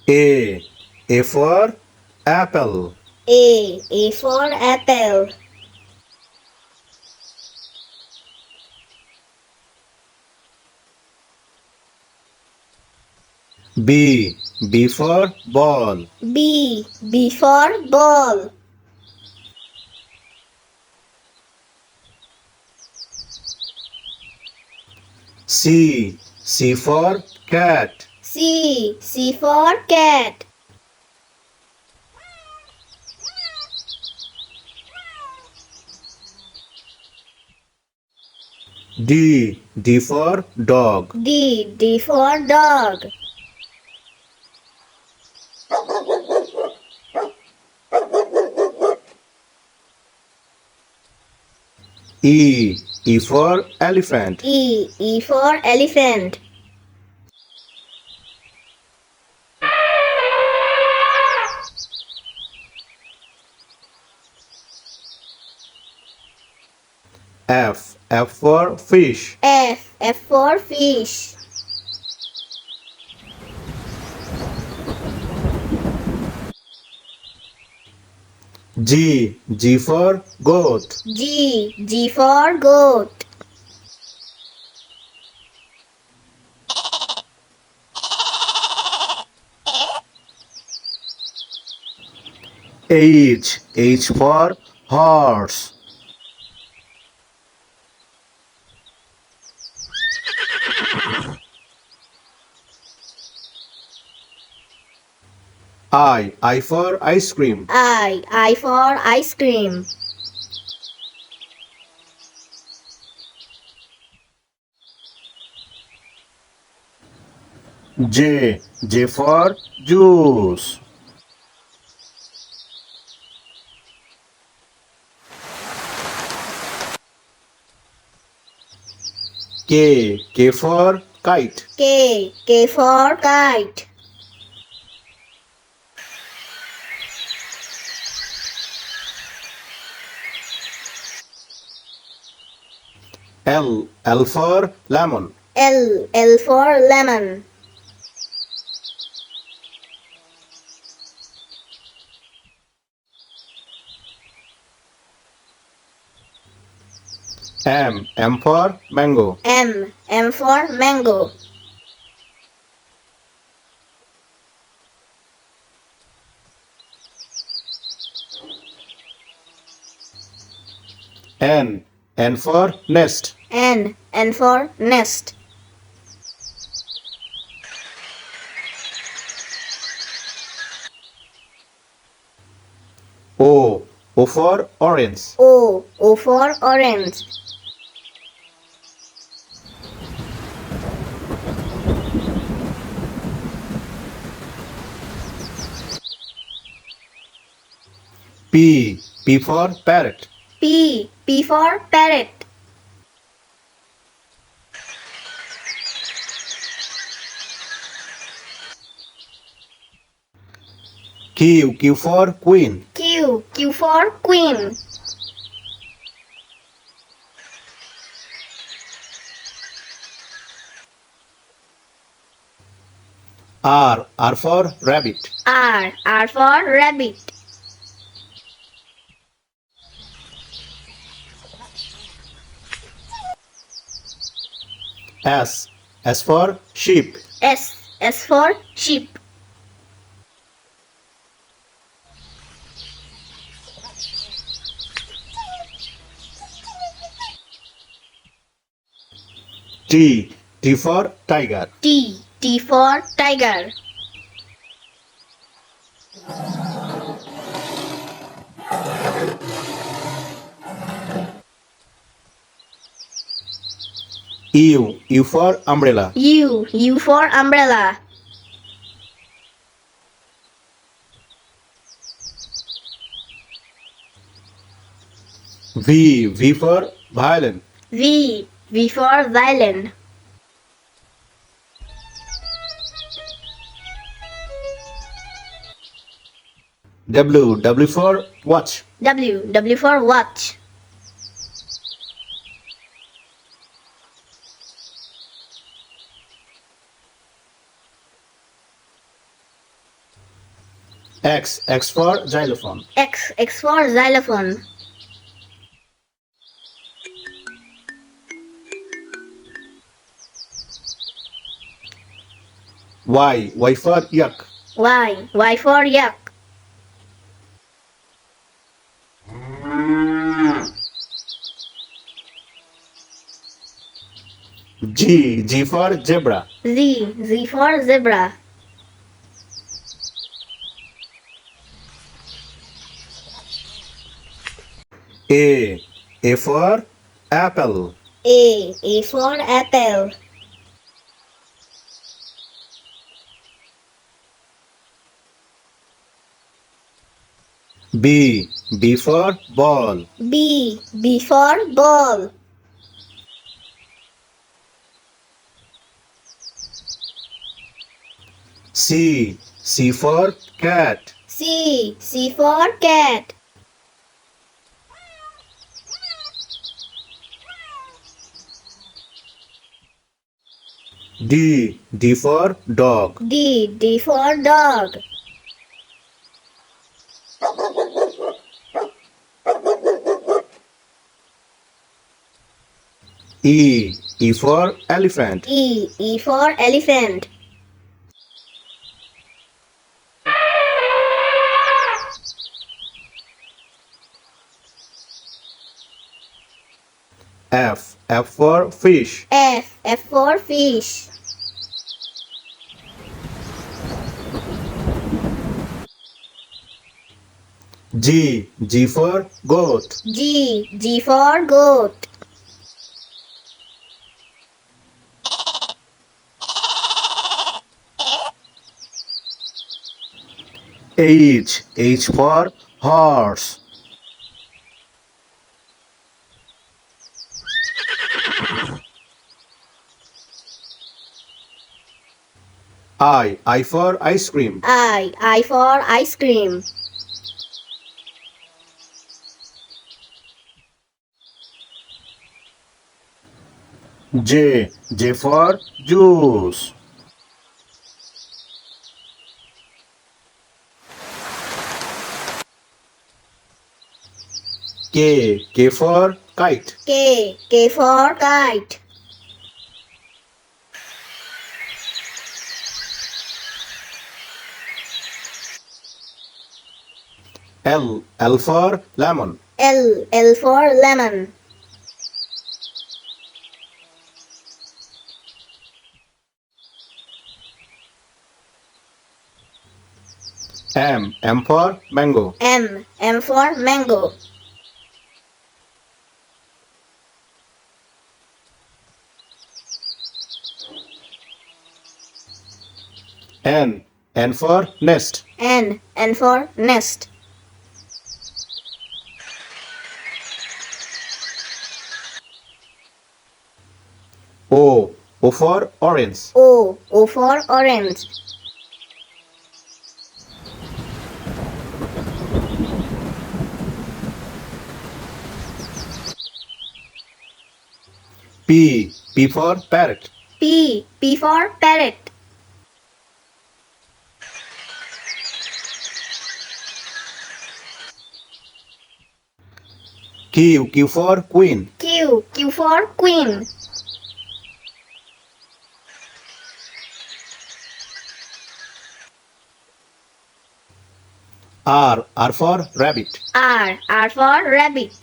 A. A for apple. A for apple. B. B for ball. B for ball. C. C for cat. C for cat. D. D for dog. D for dog. E. E for elephant. E for elephant. F. F for fish. F for fish. G. G for goat. G for goat. H. H for horse. I for ice cream. I for ice cream. J. J for juice. K. K for kite. K for kite. L. L for lemon. L for lemon. M. M for mango. M for mango. N. N for nest. N for nest. O. O for orange. O for orange. P. P for parrot. P for parrot. Q. Q for queen. Q for queen. R. R for rabbit. R for rabbit. S. S for sheep. S for sheep. T. T for tiger. T for tiger. U. U for umbrella. U for umbrella. V. V for violin. V for violin. W. W for watch. W for watch. X for xylophone. X for xylophone. Y for yak. Y for yak. G for zebra. Z for zebra. A for apple. A for apple. B for ball. B for ball. C for cat. C for cat. D for dog. D for dog. E for elephant. E for elephant. F for fish. F for fish. G for goat. G for goat. H for horse. I for ice cream. I for ice cream. J for juice. K for kite. K for kite. L for lemon. L for lemon. M for mango. M for mango. N for nest. N for nest. O for orange. O for orange. P for parrot. P for parrot. Q for queen. Q for queen. R for rabbit. R for rabbit.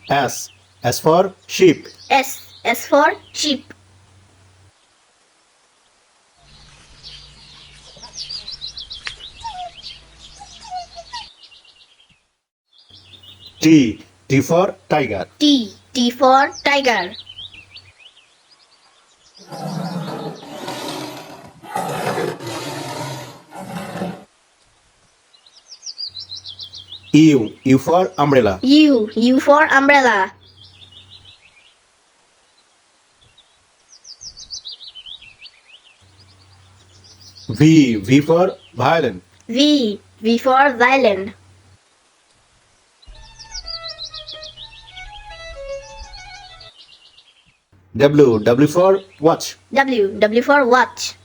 S for sheep. S for sheep. T for tiger. T for tiger. U for umbrella. U for umbrella. V for violin. V for violin. W. W for watch. W for watch.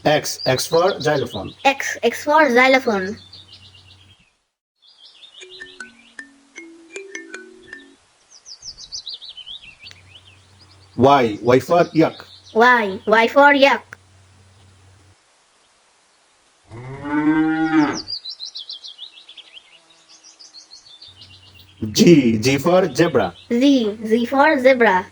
X. X for xylophone. X for xylophone. Y. Y for yak. Y for yak. G. G for zebra. Z for zebra.